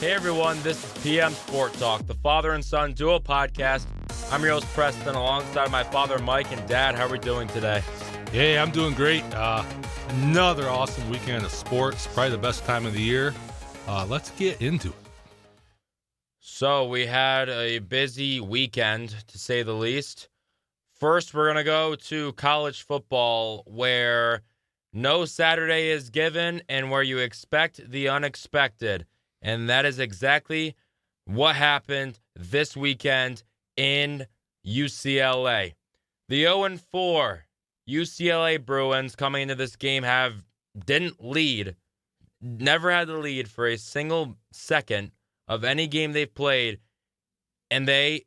Hey everyone, this is PM Sport Talk, the father and son duo podcast. I'm your host Preston, alongside my father Mike and dad. How are we doing today? Hey, I'm doing great. Another awesome weekend of sports, probably the best time of the year. Let's get into it. So we had a busy weekend, to say the least. First, we're going to go to college football, where no Saturday is given and where you expect the unexpected. And that is exactly what happened this weekend in UCLA. The 0-4 UCLA Bruins coming into this game never had the lead for a single second of any game they've played, and they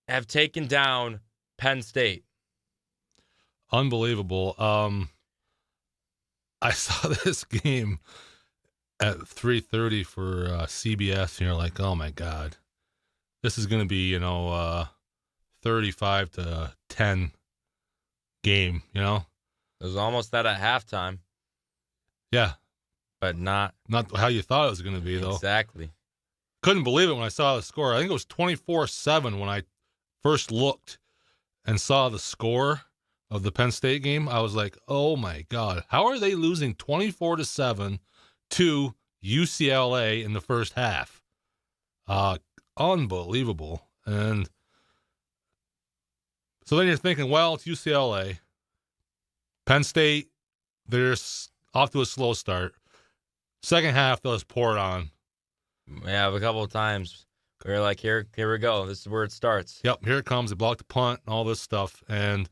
have taken down Penn State. Unbelievable. I saw this game at 3:30 for CBS, and you're like, oh my God, this is going to be, 35-10 game, It was almost that at halftime. Yeah. But not how you thought it was going to be, though. Exactly. Couldn't believe it when I saw the score. I think it was 24-7 when I first looked and saw the score of the Penn State game. I was like, oh my God, how are they losing 24-7 to UCLA in the first half? Unbelievable. And so then you're thinking, well, it's UCLA. Penn State, they're off to a slow start. Second half, they'll just pour it on. Yeah, a couple of times. We were like, here we go. This is where it starts. Yep, here it comes. They blocked the punt and all this stuff. And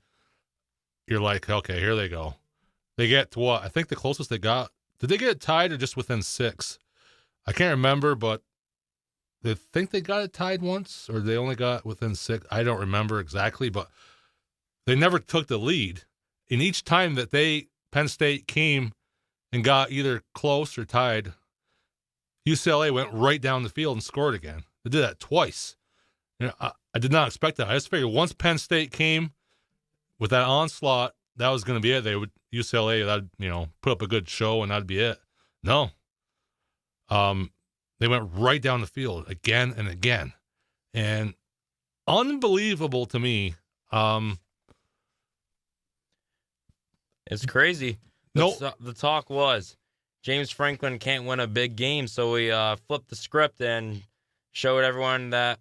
you're like, okay, here they go. They get to what? I think the closest they got, did they get it tied or just within 6? I can't remember, but they think they got it tied once, or they only got within 6. I don't remember exactly, but they never took the lead. And each time that Penn State came and got either close or tied, UCLA went right down the field and scored again. They did that twice. I did not expect that. I just figured once Penn State came with that onslaught, that was going to be it. UCLA, that'd, put up a good show and that'd be it. No. They went right down the field again and again. And unbelievable to me. It's crazy. The talk was James Franklin can't win a big game, so we flipped the script and showed everyone that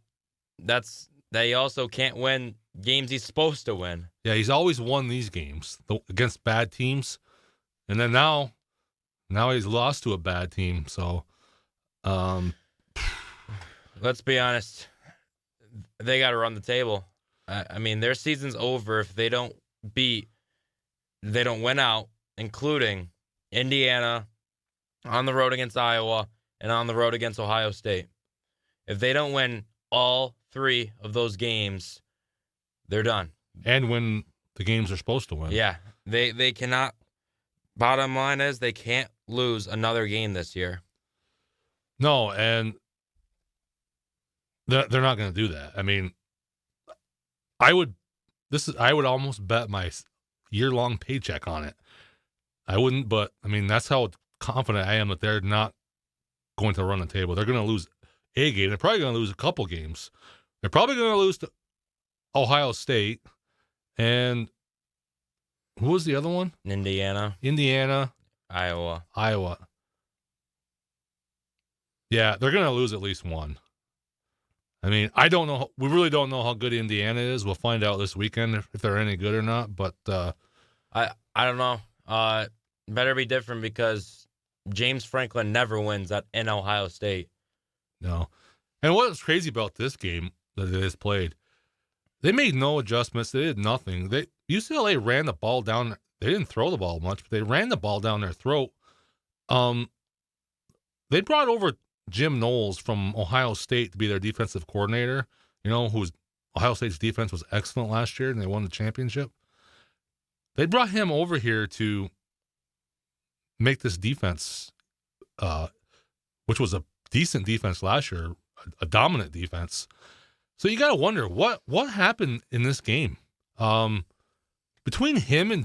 he also can't win games he's supposed to win. Yeah, he's always won these games against bad teams, and then now he's lost to a bad team. So, let's be honest, they got to run the table. I mean, their season's over if they don't win out, including Indiana, on the road against Iowa, and on the road against Ohio State. If they don't win all 3 of those games, they're done. And win the games they're supposed to win. Yeah, they cannot. Bottom line is they can't lose another game this year. No, and they're not going to do that. I mean, I would almost bet my year-long paycheck on it. I wouldn't, but I mean, that's how confident I am that they're not going to run the table. They're going to lose a game. They're probably going to lose a couple games. They're probably going to lose to Ohio State. And who was the other one? Indiana. Iowa. Yeah, they're going to lose at least one. I mean, I don't know. We really don't know how good Indiana is. We'll find out this weekend if they're any good or not. But I don't know. Better be different because James Franklin never wins in Ohio State. No. And what was crazy about this game that they just played, they made no adjustments. They did nothing. UCLA ran the ball down. They didn't throw the ball much, but they ran the ball down their throat. They brought over Jim Knowles from Ohio State to be their defensive coordinator, who's Ohio State's defense was excellent last year, and they won the championship. They brought him over here to make this defense, which was a decent defense last year, a dominant defense. So you got to wonder what happened in this game. Between him and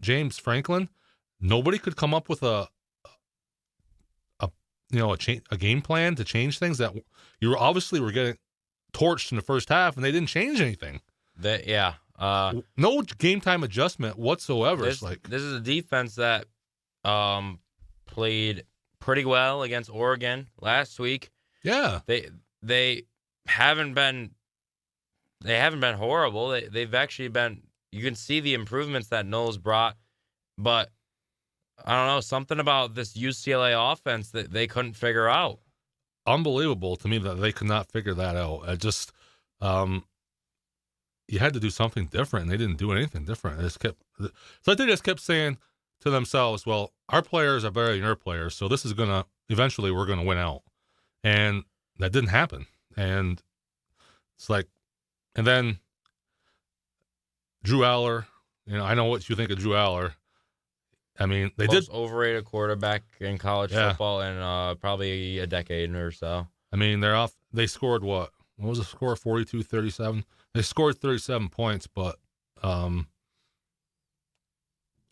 James Franklin, nobody could come up with a a game plan to change things that you were getting torched in the first half, and they didn't change anything. Yeah. No game time adjustment whatsoever. It's like this is a defense that played pretty well against Oregon last week. yeah, They haven't been horrible. They've actually been. You can see the improvements that Knowles brought, but I don't know, something about this UCLA offense that they couldn't figure out. unbelievable to me that they could not figure that out. It just you had to do something different, and they didn't do anything different. It's like they just kept saying to themselves, "Well, our players are better than your players, so this is eventually we're gonna win out," and that didn't happen. And it's like, and then Drew Aller, I know what you think of Drew Aller. I mean, they Most did overrated quarterback in college football in probably a decade or so. I mean, they scored what? What was the score? 42-37. They scored 37 points, but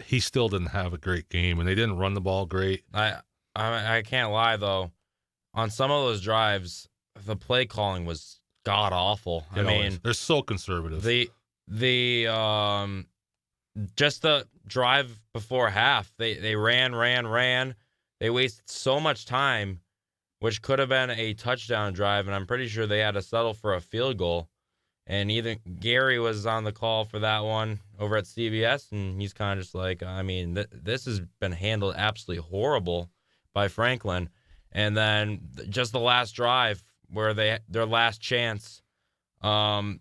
he still didn't have a great game, and they didn't run the ball great. I can't lie though. On some of those drives, the play calling was god awful. I mean, they're so conservative. The just the drive before half, they ran. They wasted so much time, which could have been a touchdown drive, and I'm pretty sure they had to settle for a field goal. And even Gary was on the call for that one over at CBS, and he's kind of just like, I mean, this has been handled absolutely horrible by Franklin. And then just the last drive where their last chance, ran,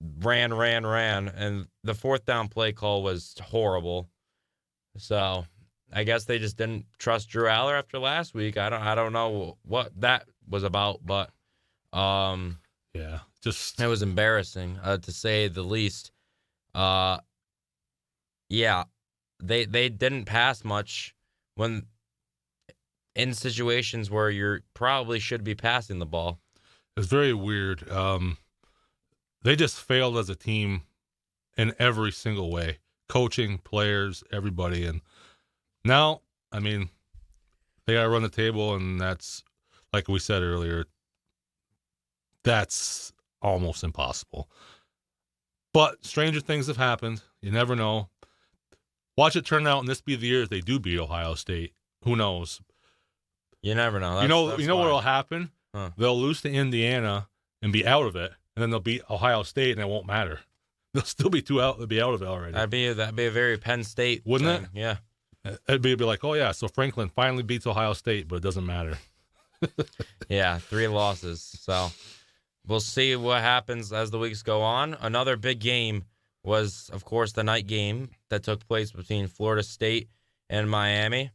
and the fourth down play call was horrible. So I guess they just didn't trust Drew Aller after last week. I don't know what that was about, but yeah, just it was embarrassing to say the least. Yeah, they didn't pass much when in situations where you probably should be passing the ball. it's very weird. They just failed as a team in every single way. Coaching, players, everybody. And now, I mean, they got to run the table, and that's, like we said earlier, that's almost impossible. But stranger things have happened. You never know. Watch it turn out, and this be the year if they do beat Ohio State. Who knows? You never know. That's what will happen? Huh. They'll lose to Indiana and be out of it, and then they'll beat Ohio State, and it won't matter. They'll still be they'll be out of it already. That'd be a very Penn State, wouldn't thing. It? Yeah. It'd be like, oh yeah, so Franklin finally beats Ohio State, but it doesn't matter. Yeah, 3 losses. So we'll see what happens as the weeks go on. Another big game was, of course, the night game that took place between Florida State and Miami.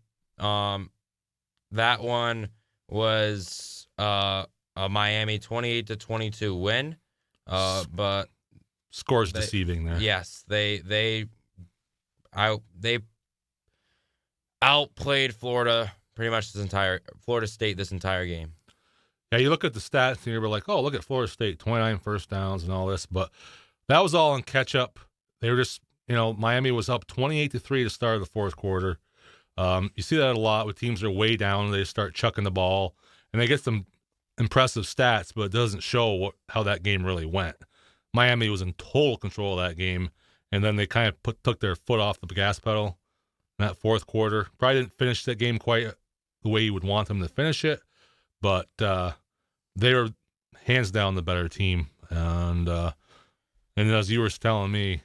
That one was a Miami 28-22 win. But Scores deceiving there. Yes, they outplayed Florida State this entire game. Yeah, you look at the stats and you're like, oh, look at Florida State, 29 first downs and all this, but that was all in catch up. They were just, Miami was up 28-3 to start the fourth quarter. You see that a lot with teams that are way down. They start chucking the ball, and they get some impressive stats, but it doesn't show how that game really went. Miami was in total control of that game, and then they kind of took their foot off the gas pedal in that fourth quarter. Probably didn't finish that game quite the way you would want them to finish it, but they were hands down the better team. And as you were telling me,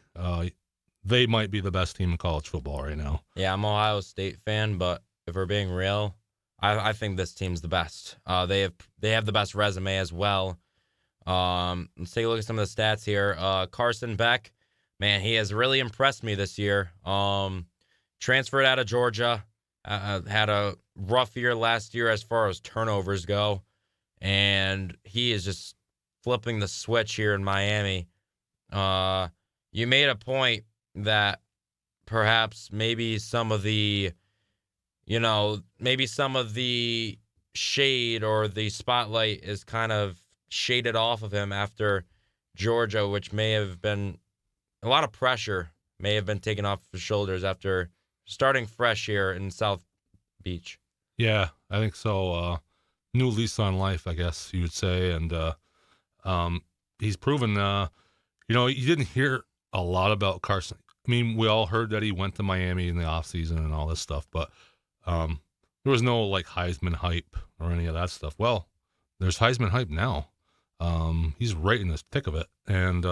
they might be the best team in college football right now. Yeah, I'm an Ohio State fan, but if we're being real, I think this team's the best. They have the best resume as well. Let's take a look at some of the stats here. Carson Beck, man, he has really impressed me this year. Transferred out of Georgia, had a rough year last year as far as turnovers go, and he is just flipping the switch here in Miami. You made a point that perhaps maybe some of the shade or the spotlight is kind of shaded off of him after Georgia, which may have been a lot of pressure may have been taken off his shoulders after starting fresh here in South Beach. Yeah, I think so. New lease on life, I guess you would say. And um, he's proven, you didn't hear a lot about Carson. I mean, we all heard that he went to Miami in the offseason and all this stuff, but um, there was no like Heisman hype or any of that stuff. Well, there's Heisman hype now. He's right in the thick of it. And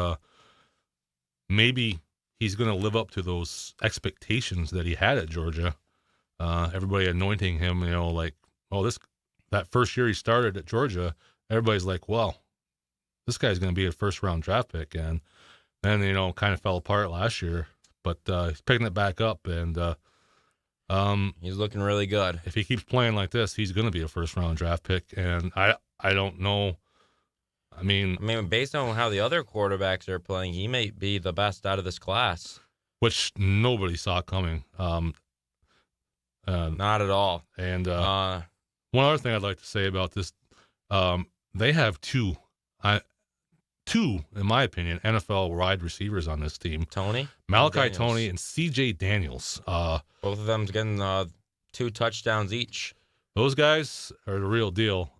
maybe he's going to live up to those expectations that he had at Georgia. Everybody anointing him, like, oh, that first year he started at Georgia, everybody's like, well, this guy's going to be a first round draft pick. And then, kind of fell apart last year, but he's picking it back up. And He's looking really good. if he keeps playing like this, he's going to be a first round draft pick. And I don't know. I mean, based on how the other quarterbacks are playing, he may be the best out of this class. which nobody saw coming. Not at all. And one other thing I'd like to say about this, they have two, in my opinion, NFL wide receivers on this team. Malachi Tony and C.J. Daniels. Both of them's getting 2 touchdowns each. Those guys are the real deal.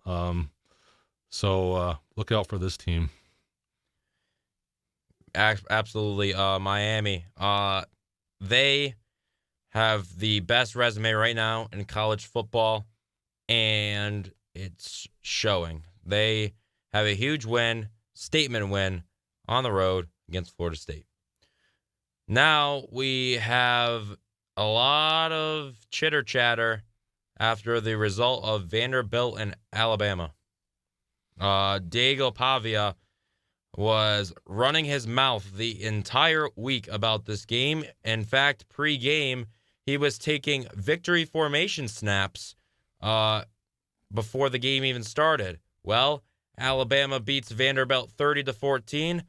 So look out for this team. Absolutely. Miami. They have the best resume right now in college football, and it's showing. They have a huge statement win on the road against Florida State. Now we have a lot of chitter-chatter after the result of Vanderbilt and Alabama. Diego Pavia was running his mouth the entire week about this game. In fact, pre-game, he was taking victory formation snaps before the game even started. Well, Alabama beats Vanderbilt 30-14.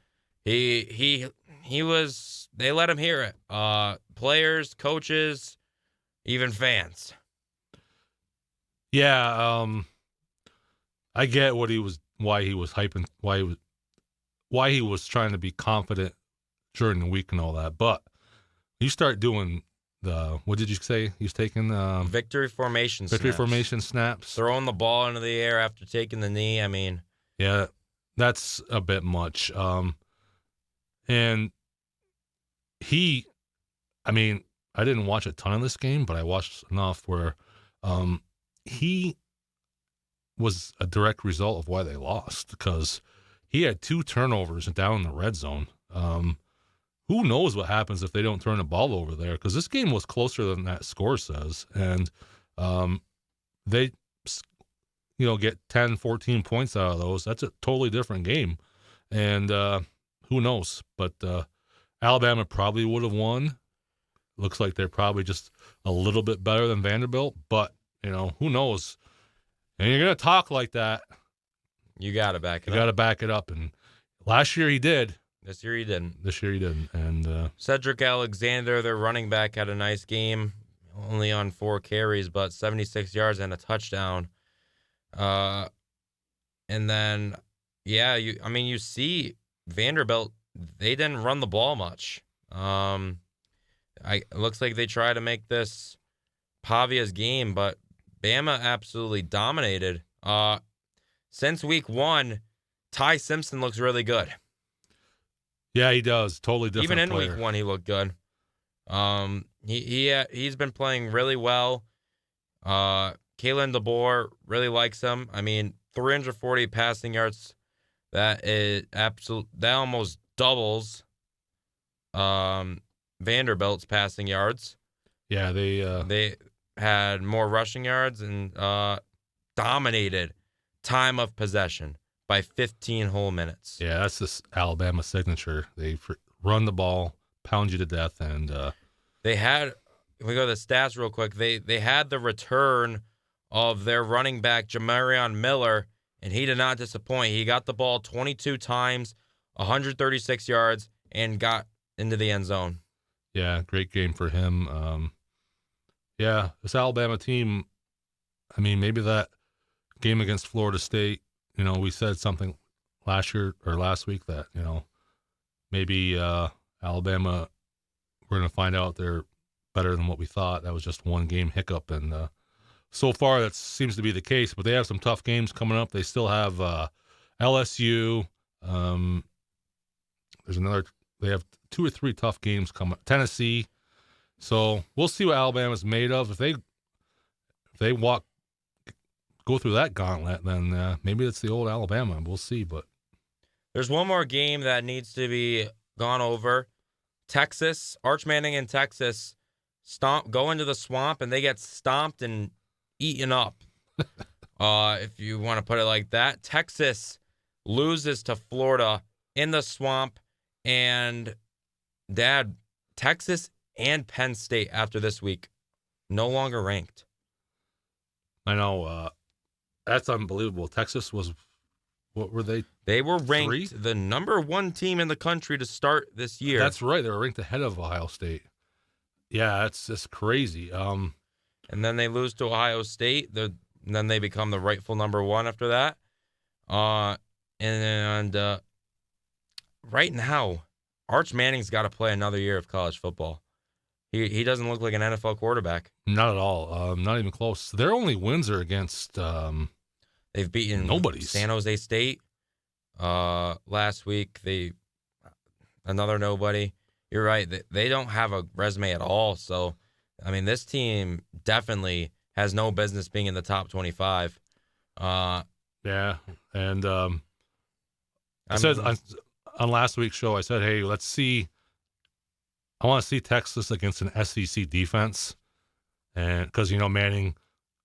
They let him hear it. Players, coaches, even fans. Yeah, I get why he was hyping, why he was trying to be confident during the week and all that. But you start doing what did you say? He's taking victory formation snaps. Throwing the ball into the air after taking the knee. Yeah, that's a bit much. And I didn't watch a ton of this game, but I watched enough where he was a direct result of why they lost, because he had 2 turnovers down in the red zone. Who knows what happens if they don't turn the ball over there, because this game was closer than that score says. And they get 10, 14 points out of those. That's a totally different game. And who knows? But Alabama probably would have won. Looks like they're probably just a little bit better than Vanderbilt, but who knows? And you're going to talk like that. You got to back it up. You got to back it up. And last year he did. This year he didn't. And Cedric Alexander, their running back, had a nice game, only on 4 carries, but 76 yards and a touchdown. And then, yeah, you see Vanderbilt, they didn't run the ball much. It looks like they try to make this Pavia's game, but Bama absolutely dominated. Since week 1, Ty Simpson looks really good. Yeah, he does. Totally different. Even in player. week 1, he looked good. He's been playing really well. Kalen DeBoer really likes him. 340 passing yards. That is absolute. That almost doubles Vanderbilt's passing yards. Yeah, they had more rushing yards and dominated time of possession by 15 whole minutes. Yeah, that's this Alabama signature. They run the ball, pound you to death, and they had. We go to the stats real quick. They had the return of their running back Jamarion Miller, and he did not disappoint. He got the ball 22 times, 136 yards, and got into the end zone. Yeah, great game for him. Yeah, this Alabama team, maybe that game against Florida State, we said something last week that, maybe Alabama, we're going to find out they're better than what we thought. That was just one game hiccup. And so far that seems to be the case. But they have some tough games coming up. They still have LSU. There's another. They have 2 or 3 tough games coming. Tennessee. So we'll see what Alabama's made of. If they go through that gauntlet, then maybe it's the old Alabama. We'll see. But There's one more game that needs to be gone over. Texas, Arch Manning and Texas go into the swamp and they get stomped and eaten up. If you want to put it like that. Texas loses to Florida in the swamp, and Texas and Penn State after this week no longer ranked. I know that's unbelievable. Texas was, what were they? They were ranked 3? the number 1 team in the country to start this year. That's right. They were ranked ahead of Ohio State. Yeah, that's just crazy. And then they lose to Ohio State. Then they become the rightful number 1 after that. And right now, Arch Manning's got to play another year of college football. He doesn't look like an NFL quarterback. Not at all. Not even close. Their only wins are against They've beaten nobody's. San Jose State last week. Another nobody. You're right. They don't have a resume at all. So, I mean, this team definitely has no business being in the top 25. Yeah, and I said on last week's show, I said, hey, let's see. I want to see Texas against an SEC defense, and because Manning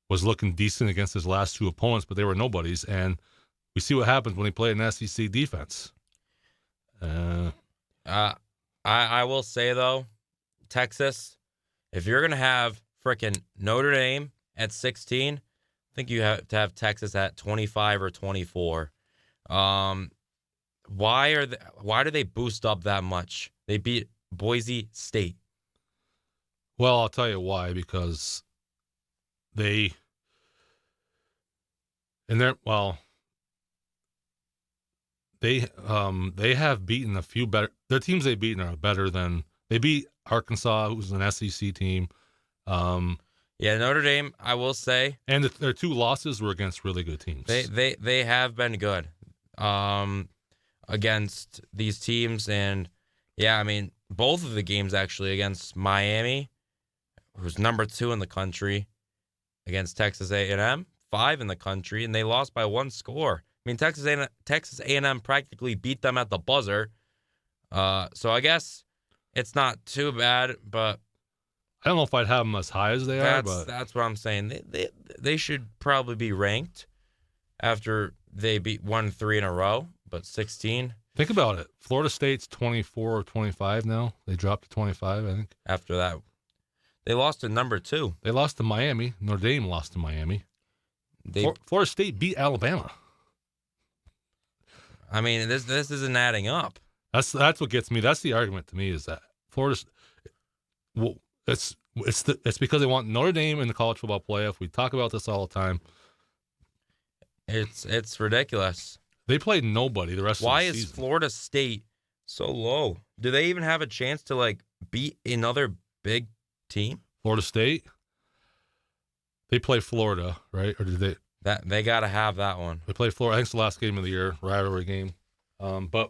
was looking decent against his last 2 opponents, but they were nobodies, and we see what happens when he played an SEC defense. I will say though, Texas, if you're gonna have frickin' Notre Dame at 16, I think you have to have Texas at 25 or 24. Why do they boost up that much? They beat Boise State. Well, I'll tell you why, because they have beaten a few better. Their teams they've beaten are better than they beat Arkansas, who's an SEC team. Yeah, Notre Dame, I will say, and their 2 losses were against really good teams. They have been good against these teams, and yeah, I mean both of the games actually against Miami, who's number 2 in the country, against Texas A&M, 5 in the country, and they lost by 1 score. I mean, Texas A&M practically beat them at the buzzer. So I guess it's not too bad, but I don't know if I'd have them as high as they are. But that's what I'm saying. They should probably be ranked after they won 3 in a row, but 16. Think about it. Florida State's 24 or 25 now. They dropped to 25, I think. After that, they lost to number 2. They lost to Miami. Notre Dame lost to Miami. Florida State beat Alabama. I mean, this isn't adding up. That's what gets me. That's the argument to me, is that Florida. Well, it's because they want Notre Dame in the college football playoff. We talk about this all the time. It's ridiculous. They played nobody the rest of the season. Why is Florida State so low? Do they even have a chance to beat another big team? Florida State. They play Florida, right? Or did they? That they got to have that one. They play Florida. I think it's the last game of the year, rivalry game. But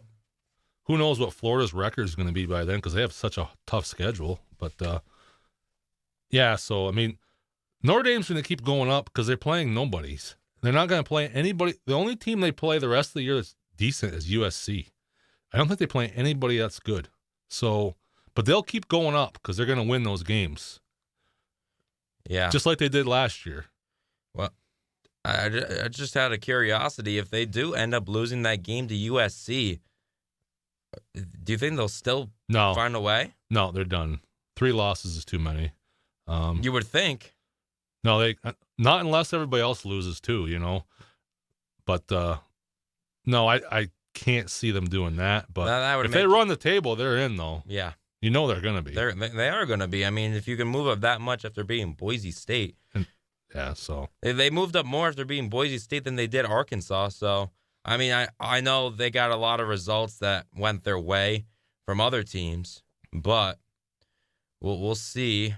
who knows what Florida's record is going to be by then, because they have such a tough schedule. But yeah, so I mean, Notre Dame's going to keep going up because they're playing nobodies. They're not going to play anybody. The only team they play the rest of the year that's decent is USC. I don't think they play anybody that's good. So, but they'll keep going up because they're going to win those games. Yeah, just like they did last year. Well, I just had a curiosity. If they do end up losing that game to USC, do you think they'll still find a way? No, they're done. 3 losses is too many. You would think. No, they not unless everybody else loses too, But no, I can't see them doing that. But if they run the table, they're in though. Yeah, they're going to be. They are going to be. I mean, if you can move up that much after being Boise State. Yeah, so they moved up more after being Boise State than they did Arkansas. So I mean, I know they got a lot of results that went their way from other teams, but we'll see.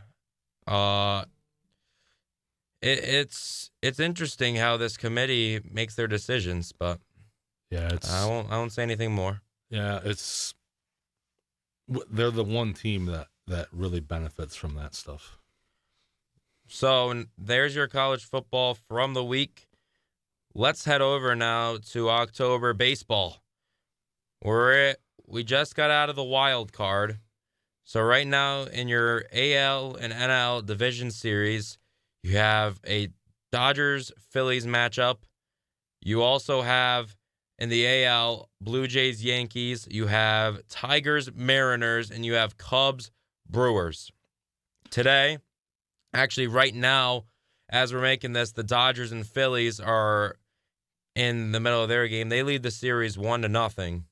it's interesting how this committee makes their decisions, but Yeah, I won't say anything more. yeah, they're the one team that really benefits from that stuff. So there's your college football from the week. Let's head over now to October baseball. We just got out of the wild card. So right now in your AL and NL division series, you have a Dodgers-Phillies matchup. You also have in the AL Blue Jays-Yankees. You have Tigers-Mariners, and you have Cubs-Brewers. Today, actually right now, as we're making this, the Dodgers and Phillies are in the middle of their game. They lead the series 1-0.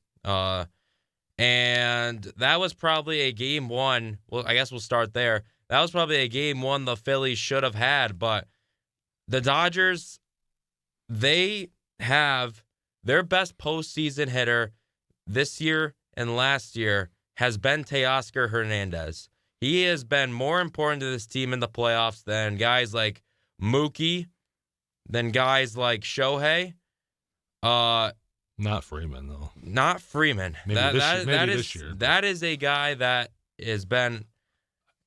And that was probably a game one. Well, I guess we'll start there. That was probably a game one the Phillies should have had, but the Dodgers, they have their best postseason hitter this year and last year has been Teoscar Hernandez. He has been more important to this team in the playoffs than guys like Mookie, than guys like Shohei. Not Freeman though. Not Freeman. Maybe this year. That is a guy that has been.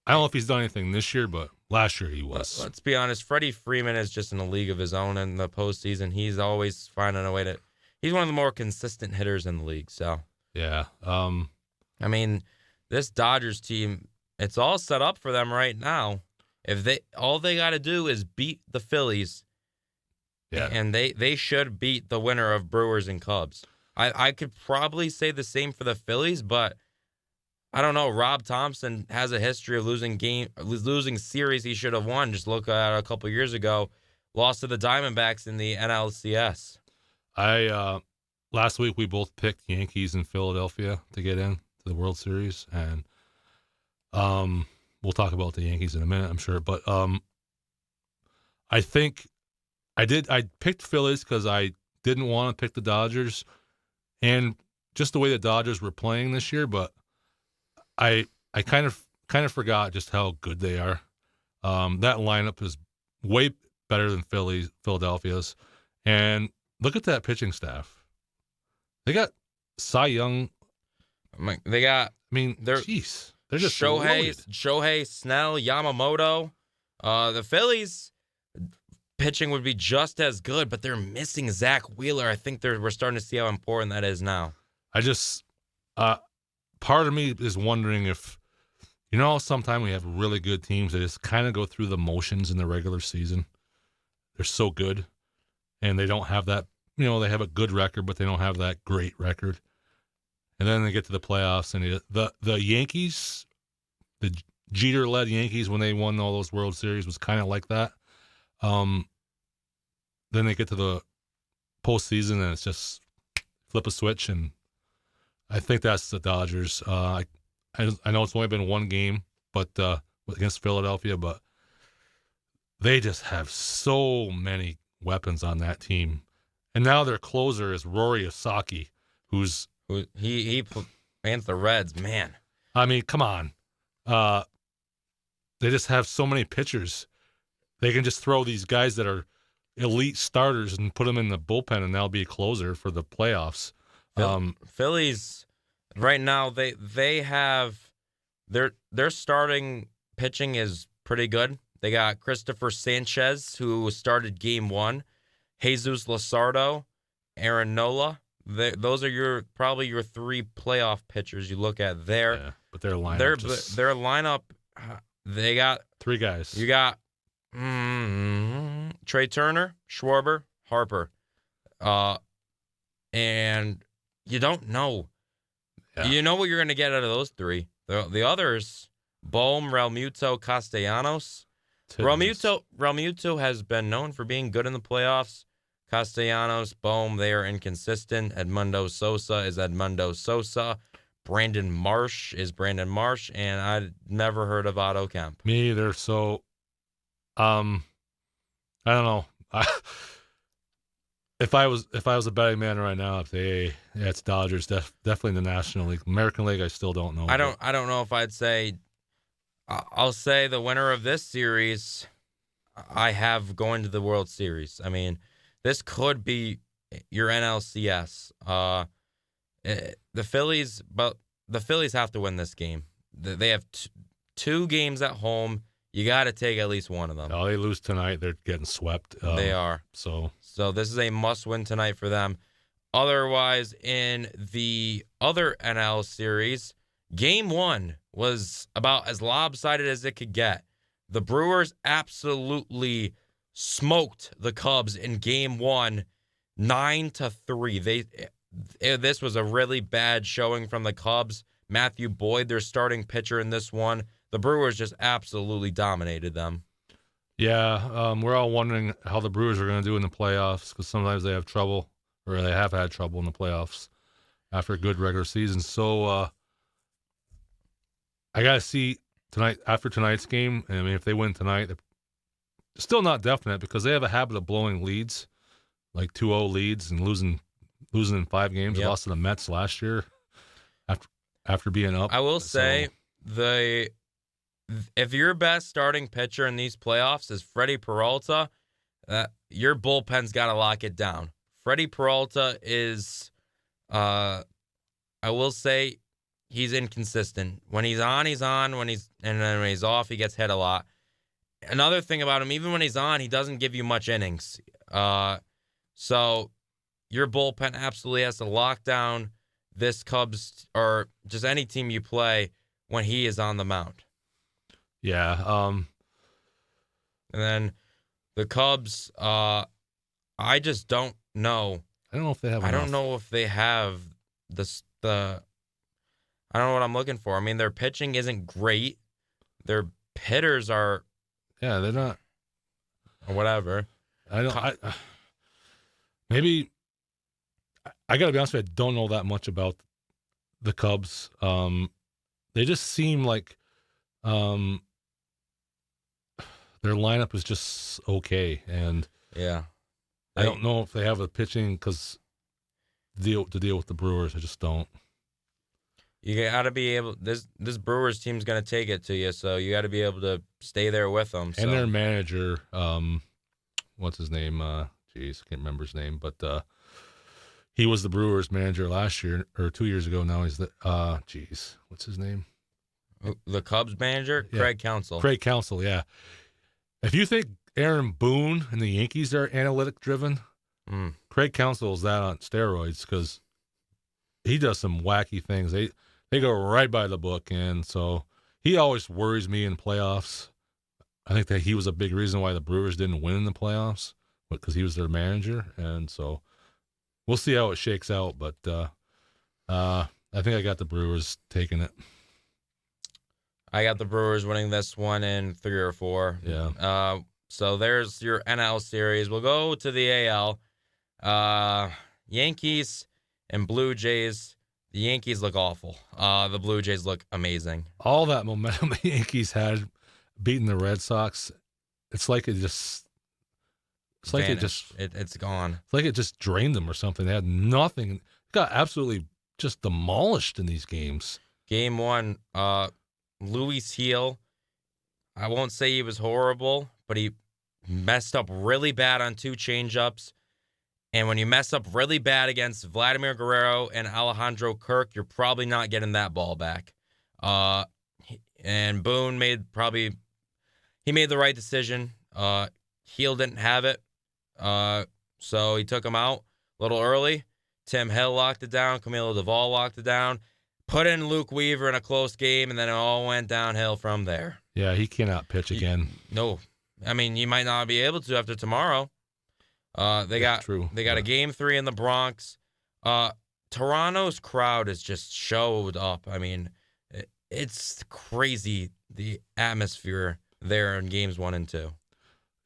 I don't know if he's done anything this year, but last year he was. Let's be honest. Freddie Freeman is just in a league of his own in the postseason. He's always finding a way to. He's one of the more consistent hitters in the league. So yeah. I mean, this Dodgers team, it's all set up for them right now. If all they got to do is beat the Phillies. Yeah. And they should beat the winner of Brewers and Cubs. I could probably say the same for the Phillies, but I don't know. Rob Thompson has a history of losing series he should have won. Just look at a couple years ago, lost to the Diamondbacks in the NLCS. Last week we both picked Yankees in Philadelphia to get in to the World Series, and we'll talk about the Yankees in a minute, I'm sure. But I think I picked Phillies because I didn't want to pick the Dodgers, and just the way the Dodgers were playing this year. But I kind of forgot just how good they are. That lineup is way better than Philadelphia's, and look at that pitching staff. They got Cy Young. They got. They're just Shohei, Snell, Yamamoto. The Phillies pitching would be just as good, but they're missing Zach Wheeler. I think we're starting to see how important that is now. Part of me is wondering if, sometimes we have really good teams that just kind of go through the motions in the regular season. They're so good, and they don't have that, they have a good record, but they don't have that great record. And then they get to the playoffs, and the Yankees, the Jeter-led Yankees, when they won all those World Series, was kind of like that. Then they get to the postseason, and it's just flip a switch, and I think that's the Dodgers. I know it's only been one game, but against Philadelphia, but they just have so many weapons on that team, and now their closer is Rory Osaki, he plants the Reds, man. I mean, come on, they just have so many pitchers. They can just throw these guys that are elite starters and put them in the bullpen, and they'll be a closer for the playoffs. Phillies right now they have their starting pitching is pretty good. They got Christopher Sanchez, who started game one, Jesus Luzardo, Aaron Nola. Those are probably your three playoff pitchers you look at there. Yeah, but their lineup, their lineup, they got three guys. You got Trey Turner, Schwarber, Harper, and you don't know. Yeah. You know what you're going to get out of those three. The others, Bohm, Realmuto, Castellanos. Realmuto has been known for being good in the playoffs. Castellanos, Bohm, they are inconsistent. Edmundo Sosa is Edmundo Sosa. Brandon Marsh is Brandon Marsh, and I'd never heard of Otto Kemp. Me either. So, I don't know. If I was a betting man right now, it's Dodgers, definitely in the National League. American League, I still don't know. I don't know if I'd say. I'll say the winner of this series. I have going to the World Series. I mean, this could be your NLCS. The Phillies have to win this game. They have two games at home. You got to take at least one of them. Oh, they lose tonight, they're getting swept. They are. So this is a must-win tonight for them. Otherwise, in the other NL series, Game 1 was about as lopsided as it could get. The Brewers absolutely smoked the Cubs in Game 1, 9-3. This was a really bad showing from the Cubs. Matthew Boyd, their starting pitcher in this one. The Brewers just absolutely dominated them. yeah, we're all wondering how the Brewers are going to do in the playoffs because sometimes they have trouble, or they have had trouble in the playoffs after a good regular season. So I got to see tonight after tonight's game. I mean, if they win tonight, they're still not definite because they have a habit of blowing leads, like 2-0 leads and losing in 5 games. Yep. Lost to the Mets last year after being up. I will say if your best starting pitcher in these playoffs is Freddie Peralta, your bullpen's got to lock it down. Freddie Peralta is, I will say, he's inconsistent. When he's on, he's on. And then when he's off, he gets hit a lot. Another thing about him, even when he's on, he doesn't give you much innings. So your bullpen absolutely has to lock down this Cubs or just any team you play when he is on the mound. Yeah. And then the Cubs, I just don't know. I don't know if they have. I don't know if they have I don't know what I'm looking for. I mean, their pitching isn't great. Their hitters are. Yeah, they're not. Or whatever. Maybe. I got to be honest with you, I don't know that much about the Cubs. They just seem like their lineup is just okay, and yeah, I don't know if they have the pitching because to deal with the Brewers. I just don't. You got to be able. This Brewers team's going to take it to you, so you got to be able to stay there with them. And their manager, what's his name? Jeez, I can't remember his name, but he was the Brewers manager last year or 2 years ago. Now he's the what's his name? The Cubs manager, yeah. Craig Counsell. Craig Counsell, yeah. If you think Aaron Boone and the Yankees are analytic driven, Craig Counsell is that on steroids because he does some wacky things. They go right by the book, and so he always worries me in playoffs. I think that he was a big reason why the Brewers didn't win in the playoffs, because he was their manager, and so we'll see how it shakes out. But I think I got the Brewers taking it. I got the Brewers winning this one in 3 or 4. Yeah. So there's your NL series. We'll go to the AL. Yankees and Blue Jays. The Yankees look awful. The Blue Jays look amazing. All that momentum the Yankees had beating the Red Sox, it's like it just it's gone. It's like it just drained them or something. They had nothing. Got absolutely just demolished in these games. Game 1, Luis Heel, I won't say he was horrible, but he messed up really bad on 2 changeups. And when you mess up really bad against Vladimir Guerrero and Alejandro Kirk, you're probably not getting that ball back. And Boone made the right decision. Heel didn't have it, so he took him out a little early. Tim Hill locked it down. Camilo Duvall locked it down. Put in Luke Weaver in a close game, and then it all went downhill from there. Yeah, he cannot pitch again. No. I mean, you might not be able to after tomorrow. They got a Game 3 in the Bronx. Toronto's crowd has just showed up. I mean, it's crazy, the atmosphere there in Games 1 and 2.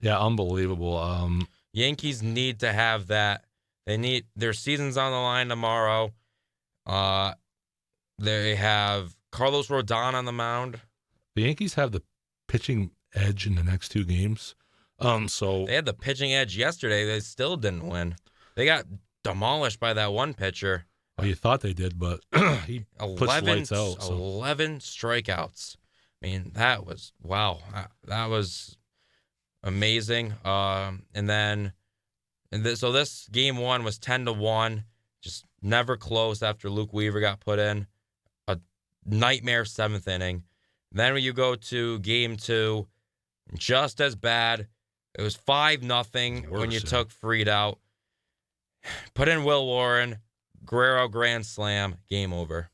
Yeah, unbelievable. Yankees need to have that. Their season's on the line tomorrow. They have Carlos Rodon on the mound. The Yankees have the pitching edge in the next 2 games. So they had the pitching edge yesterday. They still didn't win. They got demolished by that one pitcher. Well, you thought they did, but he puts lights out. 11 strikeouts. I mean, that was wow. That was amazing. So this game one was 10-1, just never close after Luke Weaver got put in. A nightmare 7th inning. Then when you go to game two, just as bad. It was 5-0 when you took Fried out. Put in Will Warren, Guerrero grand slam, game over.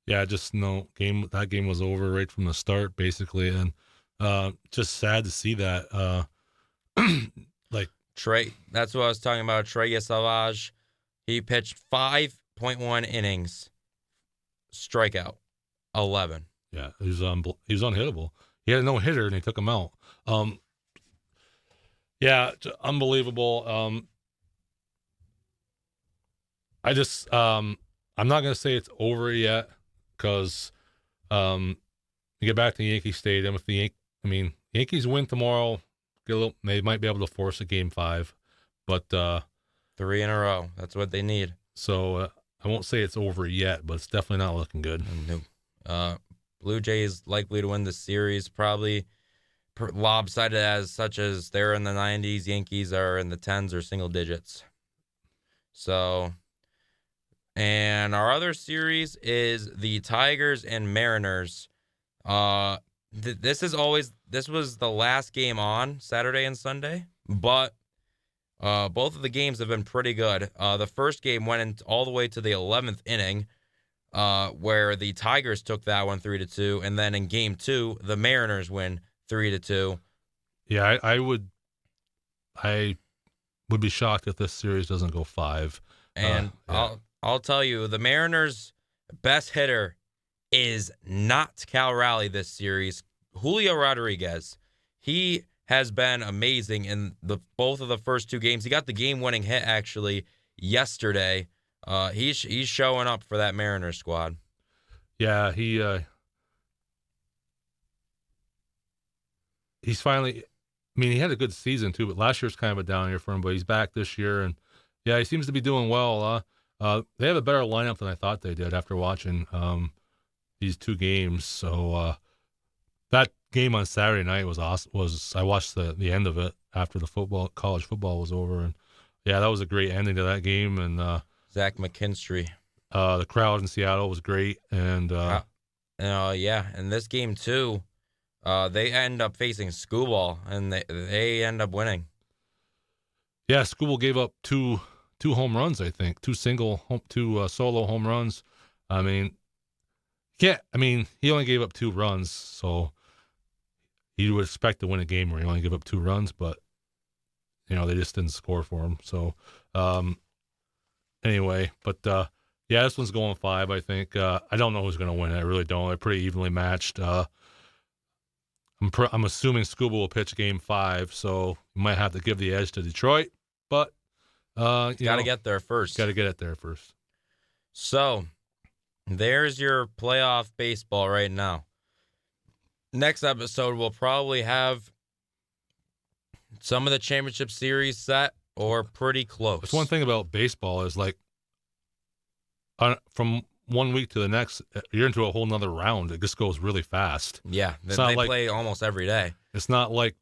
Yeah, just no game. That game was over right from the start, basically, and just sad to see that. Like Trey, that's what I was talking about. Trey Savage, he pitched 5.1 innings, strikeout 11. Yeah, he was unhittable. He had a no hitter and they took him out. Yeah, unbelievable. I'm not gonna say it's over yet because you get back to Yankee Stadium. If the Yankees win tomorrow, they might be able to force a game 5, but 3 in a row. That's what they need. So I won't say it's over yet, but it's definitely not looking good. No. Blue Jays likely to win the series, probably lopsided as they're in the 90s. Yankees are in the 10s or single digits. So, and our other series is the Tigers and Mariners. This was the last game on Saturday and Sunday, but both of the games have been pretty good. The first game went all the way to the 11th inning, where the Tigers took that one 3-2, and then in game 2, the Mariners win 3-2. Yeah, I would be shocked if this series doesn't go 5. And yeah. I'll tell you, the Mariners' best hitter is not Cal Raleigh this series. Julio Rodriguez. He has been amazing in both of the first 2 games. He got the game-winning hit actually yesterday. He's showing up for that Mariners squad. Yeah, he's finally. I mean, he had a good season too, but last year's kind of a down year for him. But he's back this year, and yeah, he seems to be doing well. They have a better lineup than I thought they did after watching these 2 games. So that game on Saturday night was awesome. I watched the end of it after the college football was over, and yeah, that was a great ending to that game. And Zach McKinstry, the crowd in Seattle was great, and and this game too. They end up facing Schoolball, and they end up winning. Yeah, Schoolball gave up two home runs, I think, two solo home runs. I mean, he only gave up 2 runs, so you would expect to win a game where he only gave up 2 runs, but they just didn't score for him. So anyway, but yeah, this one's going 5, I think. I don't know who's going to win it. I really don't. They're pretty evenly matched. I'm assuming Schoolball will pitch game 5, so you might have to give the edge to Detroit, but got to get there first. Got to get it there first. So there's your playoff baseball right now. Next episode, we'll probably have some of the championship series set or pretty close. It's one thing about baseball is like from one week to the next, you're into a whole nother round. It just goes really fast. Yeah, they play almost every day. It's not like,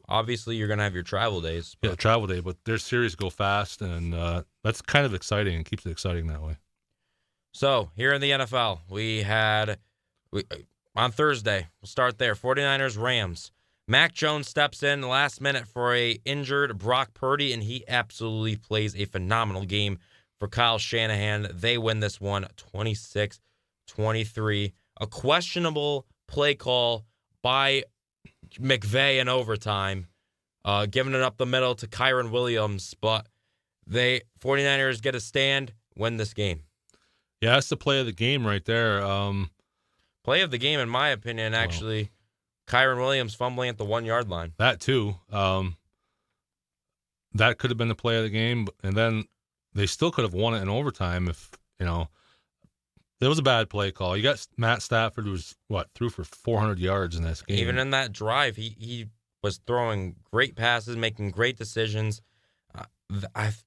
obviously you're going to have your travel days. Yeah, travel day, but their series go fast, and that's kind of exciting and keeps it exciting that way. So here in the NFL, on Thursday, we'll start there. 49ers, Rams. Mac Jones steps in last minute for a injured Brock Purdy, and he absolutely plays a phenomenal game for Kyle Shanahan. They win this one 26-23. A questionable play call by McVay in overtime, giving it up the middle to Kyron Williams, but 49ers get a stand, win this game. Yeah, that's the play of the game right there. Play of the game, in my opinion, actually, Kyron Williams fumbling at the 1-yard line. That too. That could have been the play of the game, and then they still could have won it in overtime if, it was a bad play call. You got Matt Stafford, who's, threw for 400 yards in this game. Even in that drive, he was throwing great passes, making great decisions.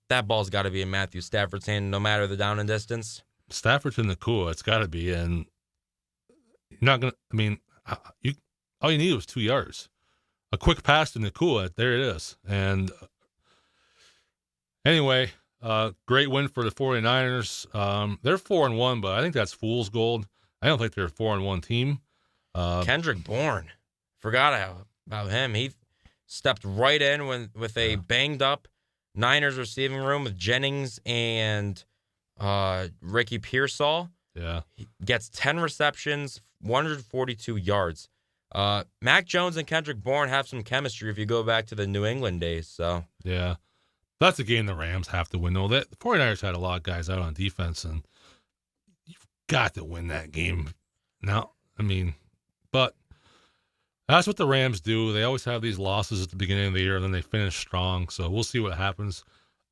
That ball's got to be in Matthew Stafford's hand, no matter the down and distance. Stafford's in the cool. It's got to be, and you're not going to, all you need was 2 yards. a quick pass to Nakua. There it is. And anyway, great win for the 49ers. They're 4-1, but I think that's fool's gold. I don't think they're a 4-1 team. Kendrick Bourne. Forgot about him. He stepped right in with a banged up Niners receiving room with Jennings and Ricky Pearsall. Yeah. He gets 10 receptions, 142 yards. Mac Jones and Kendrick Bourne have some chemistry if you go back to the New England days. So Yeah. That's a game the Rams have to win, though. The 49ers had a lot of guys out on defense, and you've got to win that game. Now, I mean, but that's what the Rams do. They always have these losses at the beginning of the year, and then they finish strong. So we'll see what happens.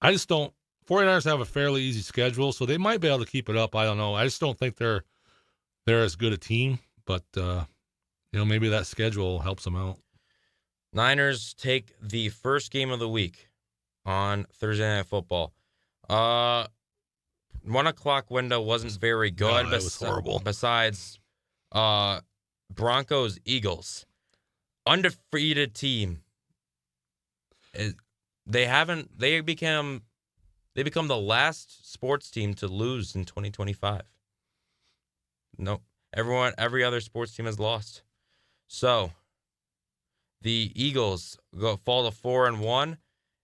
I just don't. 49ers have a fairly easy schedule, so they might be able to keep it up. I don't know. I just don't think they're as good a team, but maybe that schedule helps them out. Niners take the first game of the week on Thursday Night Football. 1 o'clock window wasn't very good. No, it was horrible. Besides Broncos, Eagles. Undefeated team. They become the last sports team to lose in 2025. No, every other sports team has lost. So the Eagles fall to 4-1,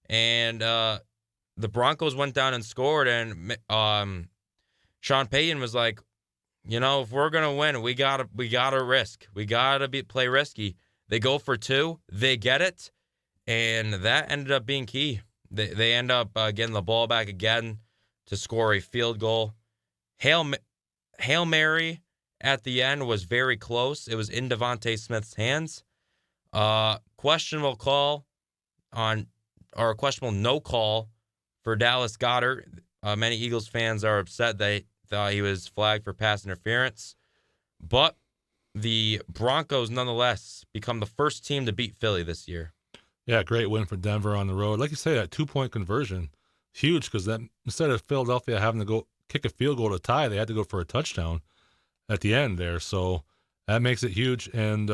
and the Broncos went down and scored, and Sean Peyton was like, if we're gonna win, we gotta risk. We gotta play risky. They go for 2, they get it, and that ended up being key. They end up getting the ball back again to score a field goal. Hail Mary at the end was very close. It was in Devontae Smith's hands. Questionable no call for Dallas Goedert. Many Eagles fans are upset they thought he was flagged for pass interference. But the Broncos, nonetheless, become the first team to beat Philly this year. Yeah, great win for Denver on the road. Like you say, that 2-point conversion, huge, because that instead of Philadelphia having to go kick a field goal to tie, they had to go for a touchdown at the end there. So that makes it huge. And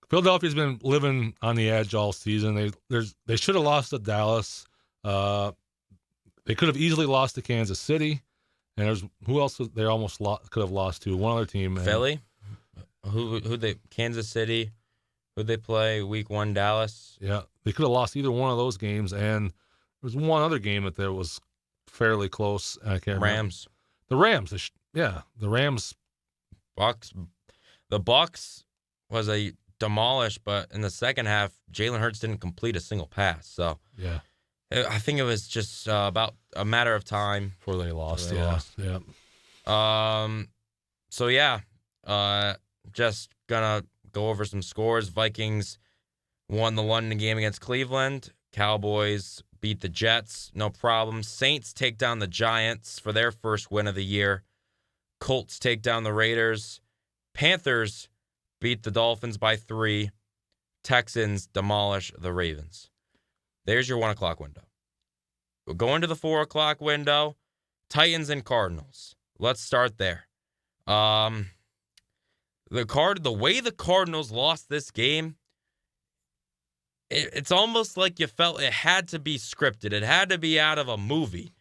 Philadelphia's been living on the edge all season. They should have lost to Dallas. They could have easily lost to Kansas City. And there's who else they almost could have lost to? One other team. Philly? Kansas City? Who'd they play week 1? Dallas? Yeah, they could have lost either one of those games. And there was one other game that there was fairly close. I can't remember. Rams. The Rams. The Rams. Bucks. The Bucks was a demolish, but in the second half, Jalen Hurts didn't complete a single pass. So yeah, I think it was just about a matter of time before they lost. Yeah. So yeah, just gonna go over some scores. Vikings won the London game against Cleveland. Cowboys beat the Jets, no problem. Saints take down the Giants for their first win of the year. Colts take down the Raiders. Panthers beat the Dolphins by 3. Texans demolish the Ravens. There's your 1 o'clock window. We'll go into the 4 o'clock window. Titans and Cardinals. Let's start there. The way the Cardinals lost this game, it's almost like you felt it had to be scripted. It had to be out of a movie.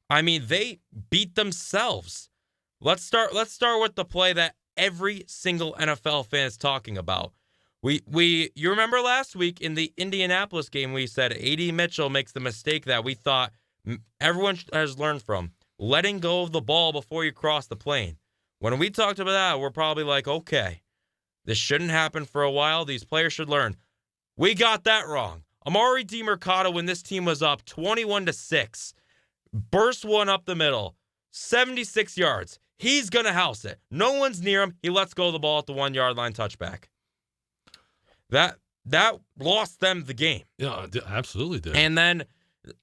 I mean, they beat themselves. Let's start with the play that every single NFL fan is talking about. You remember last week in the Indianapolis game, we said A.D. Mitchell makes the mistake that we thought everyone has learned from, letting go of the ball before you cross the plane. When we talked about that, we're probably like, okay, this shouldn't happen for a while. These players should learn. We got that wrong. Amari DiMercato, when this team was up 21-6, burst one up the middle, 76 yards. He's going to house it. No one's near him. He lets go of the ball at the 1-yard line touchback. That lost them the game. Yeah, absolutely did. And then,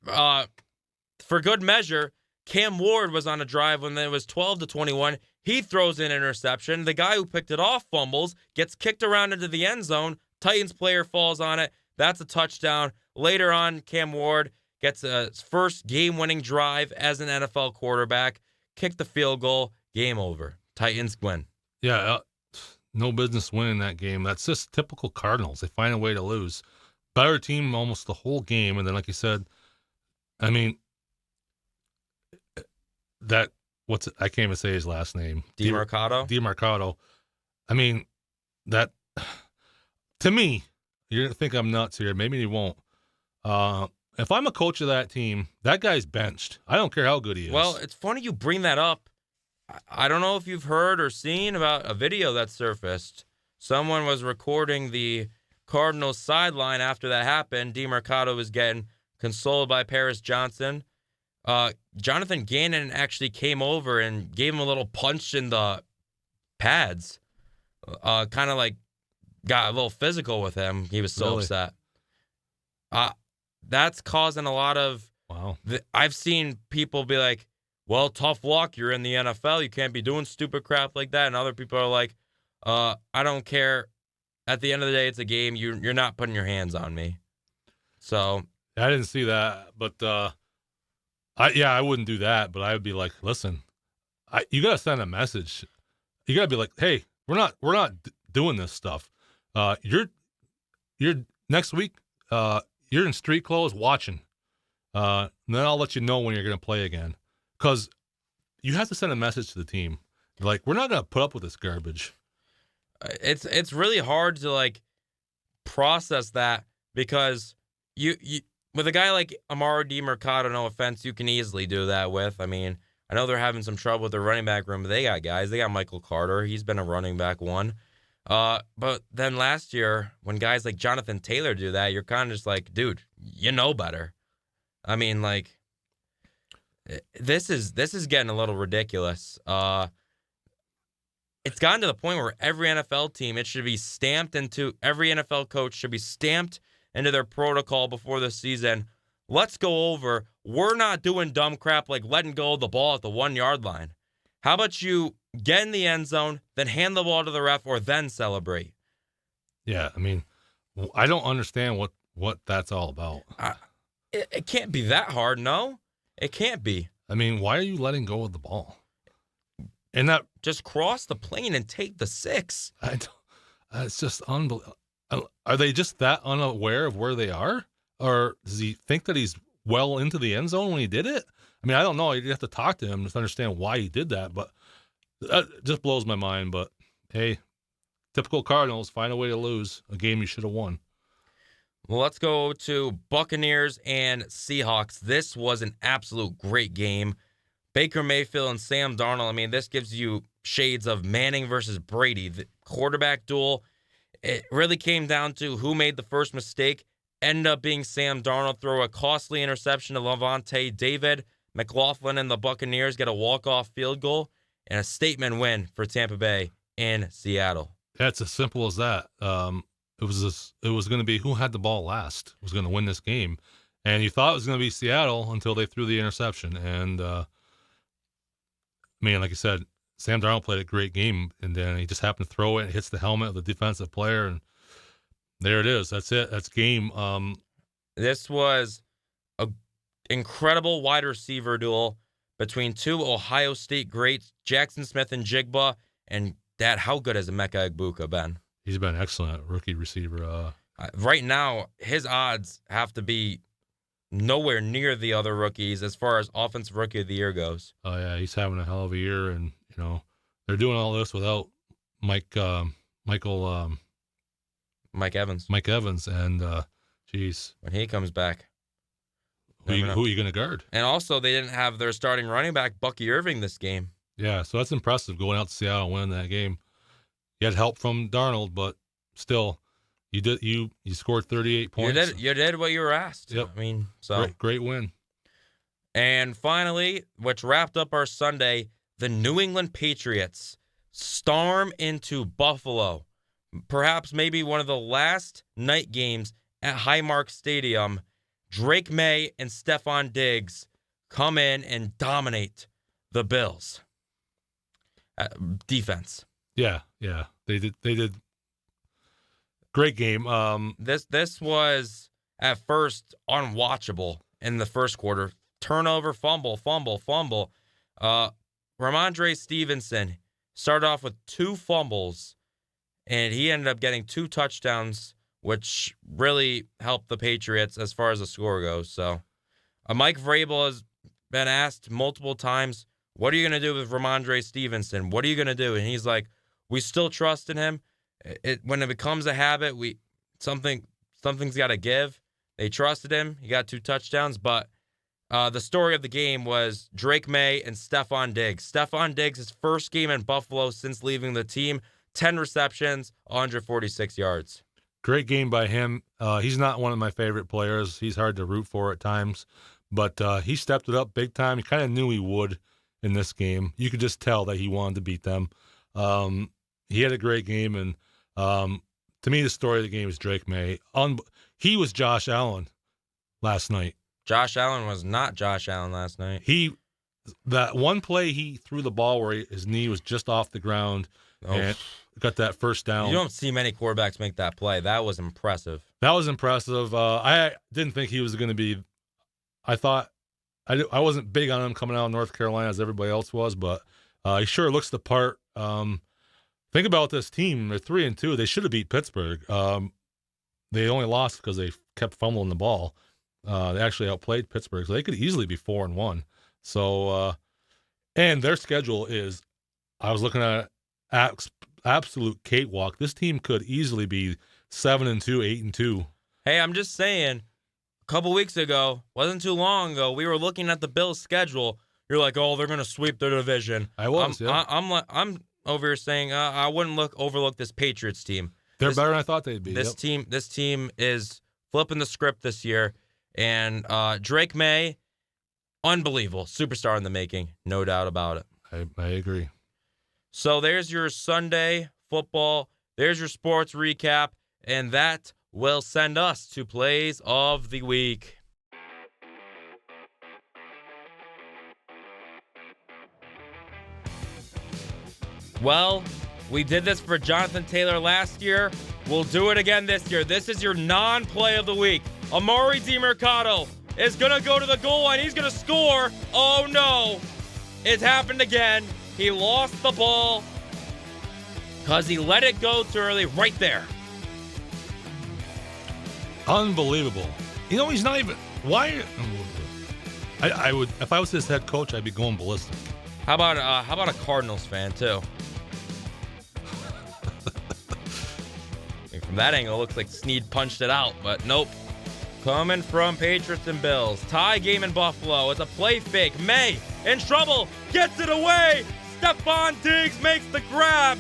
for good measure, Cam Ward was on a drive when it was 12-21. He throws an interception. The guy who picked it off fumbles, gets kicked around into the end zone. Titans player falls on it. That's a touchdown. Later on, Cam Ward gets his first game-winning drive as an NFL quarterback. Kick the field goal. Game over. Titans win. Yeah, no business winning that game. That's just typical Cardinals. They find a way to lose. Better team almost the whole game, and then like you said, I mean that I can't even say his last name. DeMarcado. DeMarcado. I mean that to me, you're gonna think I'm nuts here. Maybe you won't. If I'm a coach of that team, that guy's benched. I don't care how good he is. Well, it's funny you bring that up. I don't know if you've heard or seen about a video that surfaced. Someone was recording the Cardinals sideline after that happened. DeMarcado was getting consoled by Paris Johnson. Jonathan Gannon actually came over and gave him a little punch in the pads. Kind of like got a little physical with him. He was so upset. That's causing a lot of... Wow. I've seen people be like, well, tough luck. You're in the NFL. You can't be doing stupid crap like that. And other people are like, I don't care. At the end of the day, it's a game. You're not putting your hands on me. So I didn't see that, but I wouldn't do that. But I would be like, listen, you gotta send a message. You gotta be like, hey, we're not doing this stuff. You're next week. You're in street clothes watching. Then I'll let you know when you're gonna play again, because you have to send a message to the team. Like, we're not gonna put up with this garbage. It's really hard to like process that, because you with a guy like Amaro DeMarcado, no offense, you can easily do that with. I mean, I know they're having some trouble with their running back room, but they got guys. They got Michael Carter. He's been a running back one. But then last year, when guys like Jonathan Taylor do that, you're kind of just like, dude, you know better. I mean, like, this is getting a little ridiculous. It's gotten to the point where every NFL team, every NFL coach should be stamped into their protocol before the season. Let's go over. We're not doing dumb crap like letting go of the ball at the 1 yard line. How about you get in the end zone, then hand the ball to the ref, or then celebrate? Yeah, I mean, I don't understand what that's all about. It can't be that hard, no? It can't be. I mean, why are you letting go of the ball? And that just cross the plane and take the 6. It's just unbelievable. Are they just that unaware of where they are? Or does he think that he's well into the end zone when he did it? I mean, I don't know. You have to talk to him to understand why he did that, but that just blows my mind. But hey, typical Cardinals, find a way to lose a game you should have won. Well, let's go to Buccaneers and Seahawks. This was an absolute great game. Baker Mayfield and Sam Darnold. I mean, this gives you shades of Manning versus Brady. The quarterback duel, it really came down to who made the first mistake. Ended up being Sam Darnold. Throw a costly interception to Levante David. McLaughlin and the Buccaneers get a walk-off field goal and a statement win for Tampa Bay in Seattle. That's as simple as that. It was going to be who had the ball last was going to win this game, and you thought it was going to be Seattle until they threw the interception. And man, like you said, Sam Darnold played a great game, and then he just happened to throw it. It hits the helmet of the defensive player, and there it is. That's it. That's game. This was an incredible wide receiver duel between two Ohio State greats, Jackson Smith and Jigba. And Dad, how good has Emeka Egbuka been? He's been excellent rookie receiver. Right now, his odds have to be nowhere near the other rookies as far as offensive rookie of the year goes. Oh yeah, he's having a hell of a year, and they're doing all this without Mike Evans, and geez, when he comes back, who are you going to guard? And also, they didn't have their starting running back Bucky Irving this game. Yeah, so that's impressive going out to Seattle and winning that game. You had help from Darnold, but still, you scored 38 points. You did what you were asked. Yep. I mean, so great win. And finally, which wrapped up our Sunday, the New England Patriots storm into Buffalo. Perhaps maybe one of the last night games at Highmark Stadium. Drake Maye and Stephon Diggs come in and dominate the Bills. Defense. Yeah, they did. Great game. This was at first unwatchable in the first quarter. Turnover, fumble. Ramondre Stevenson started off with 2 fumbles and he ended up getting 2 touchdowns, which really helped the Patriots as far as the score goes. So, Mike Vrabel has been asked multiple times, what are you going to do with Ramondre Stevenson? What are you going to do? And he's like, we still trust in him. When it becomes a habit, something's got to give. They trusted him. He got 2 touchdowns, but the story of the game was Drake Maye and Stephon Diggs. Stephon Diggs, his first game in Buffalo since leaving the team, 10 receptions, 146 yards. Great game by him. He's not one of my favorite players. He's hard to root for at times, but he stepped it up big time. He kind of knew he would in this game. You could just tell that he wanted to beat them. He had a great game, and to me, the story of the game is Drake Maye. He was Josh Allen last night. Josh Allen was not Josh Allen last night. That one play he threw the ball where his knee was just off the ground and got that first down. You don't see many quarterbacks make that play. That was impressive. That was impressive. I didn't think he was going to be. I thought I wasn't big on him coming out of North Carolina as everybody else was, but he sure looks the part. Think about this team. They're 3-2. They should have beat Pittsburgh. They only lost because they kept fumbling the ball. They actually outplayed Pittsburgh, so they could easily be 4-1. So, and their schedule is, I was looking at absolute cakewalk. This team could easily be 7-2, 8-2. Hey, I'm just saying, a couple weeks ago, wasn't too long ago, we were looking at the Bills' schedule. You're like, oh, they're going to sweep their division. I'm over here saying I wouldn't overlook this Patriots team. They're better than I thought they'd be. This team is flipping the script this year. And Drake Maye, unbelievable. Superstar in the making. No doubt about it. I agree. So there's your Sunday football. There's your sports recap. And that will send us to Plays of the Week. Well, we did this for Jonathan Taylor last year. We'll do it again this year. This is your non-play of the week. Amari DiMercato is going to go to the goal line. He's going to score. Oh, no. It happened again. He lost the ball because he let it go too early right there. Unbelievable. You know, he's not even... Why... I would... If I was his head coach, I'd be going ballistic. How about a Cardinals fan, too? From that angle, it looks like Snead punched it out, but nope. Coming from Patriots and Bills. Tie game in Buffalo. It's a play fake. Maye in trouble. Gets it away. Stephon Diggs makes the grab.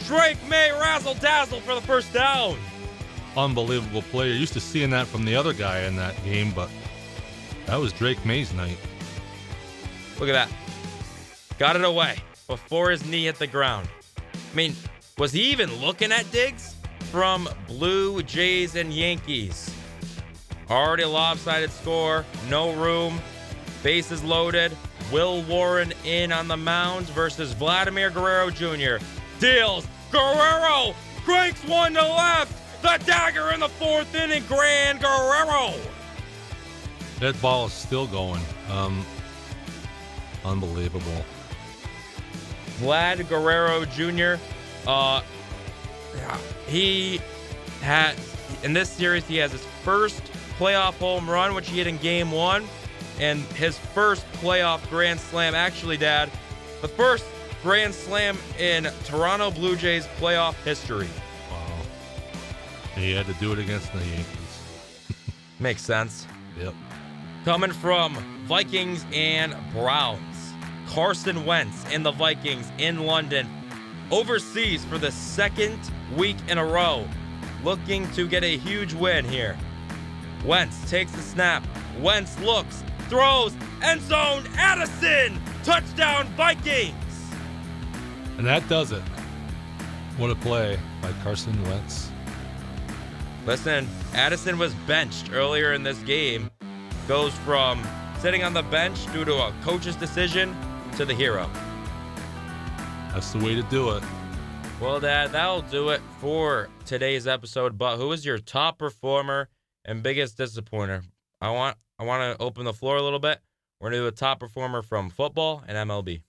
Drake Maye razzle-dazzle for the first down. Unbelievable play. You're used to seeing that from the other guy in that game, but that was Drake Maye's night. Look at that. Got it away before his knee hit the ground. I mean, was he even looking at Diggs? From Blue Jays and Yankees. Already a lopsided score. No room. Bases loaded. Will Warren in on the mound versus Vladimir Guerrero Jr. Deals. Guerrero cranks one to left. The dagger in the 4th inning. Grand Guerrero. That ball is still going. Unbelievable. Vlad Guerrero Jr. He had, in this series, he has his first playoff home run, which he hit in game 1, and his first playoff grand slam. Actually, Dad, the first grand slam in Toronto Blue Jays playoff history. Wow. He had to do it against the Yankees. Makes sense. Yep. Coming from Vikings and Browns, Carson Wentz and the Vikings in London, overseas for the second week in a row, looking to get a huge win here. Wentz takes the snap. Wentz looks, throws, end zone, Addison, touchdown Vikings. And that does it. What a play by Carson Wentz. Listen, Addison was benched earlier in this game. Goes from sitting on the bench due to a coach's decision to the hero. That's the way to do it. Well, Dad, that'll do it for today's episode. But who is your top performer and biggest disappointer? I want to open the floor a little bit. We're going to do a top performer from football and MLB.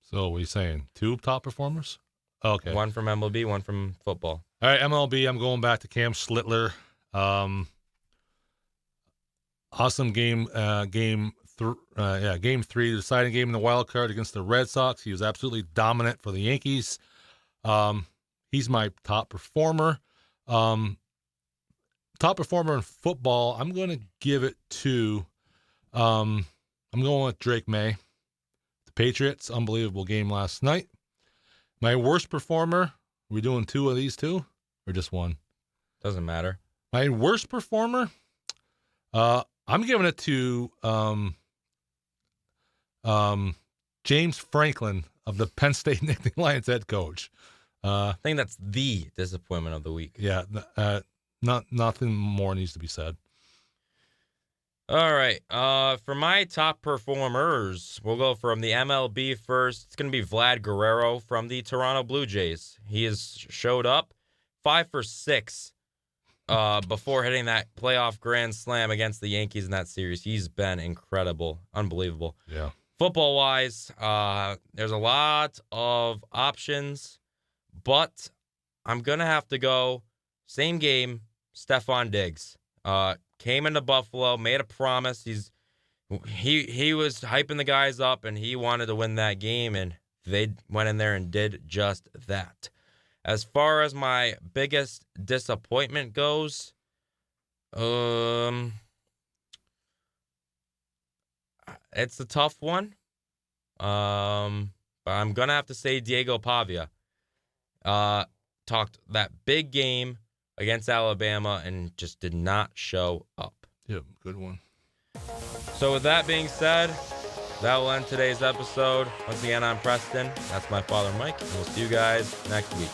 So what are you saying? 2 top performers? Okay. One from MLB, one from football. All right, MLB, I'm going back to Cam Schlittler. Awesome game, game 3, the deciding game in the wild card against the Red Sox. He was absolutely dominant for the Yankees. He's my top performer. Top performer in football, I'm going to give it to, I'm going with Drake Maye. The Patriots, unbelievable game last night. My worst performer, are we doing 2 of these 2 or just 1? Doesn't matter. My worst performer, I'm giving it to James Franklin of the Penn State Nittany Lions head coach. I think that's the disappointment of the week. Yeah, nothing more needs to be said. All right. For my top performers, we'll go from the MLB first. It's going to be Vlad Guerrero from the Toronto Blue Jays. He has showed up 5 for 6 before hitting that playoff grand slam against the Yankees in that series. He's been incredible, unbelievable. Yeah. Football-wise, there's a lot of options, but I'm going to have to go same game, Stephon Diggs. Came into Buffalo, made a promise. He was hyping the guys up, and he wanted to win that game, and they went in there and did just that. As far as my biggest disappointment goes, it's a tough one. But I'm gonna have to say Diego Pavia. Talked that big game against Alabama and just did not show up. Yeah, good one. So with that being said, that will end today's episode. Once again, I'm Preston. That's my father, Mike. And we'll see you guys next week.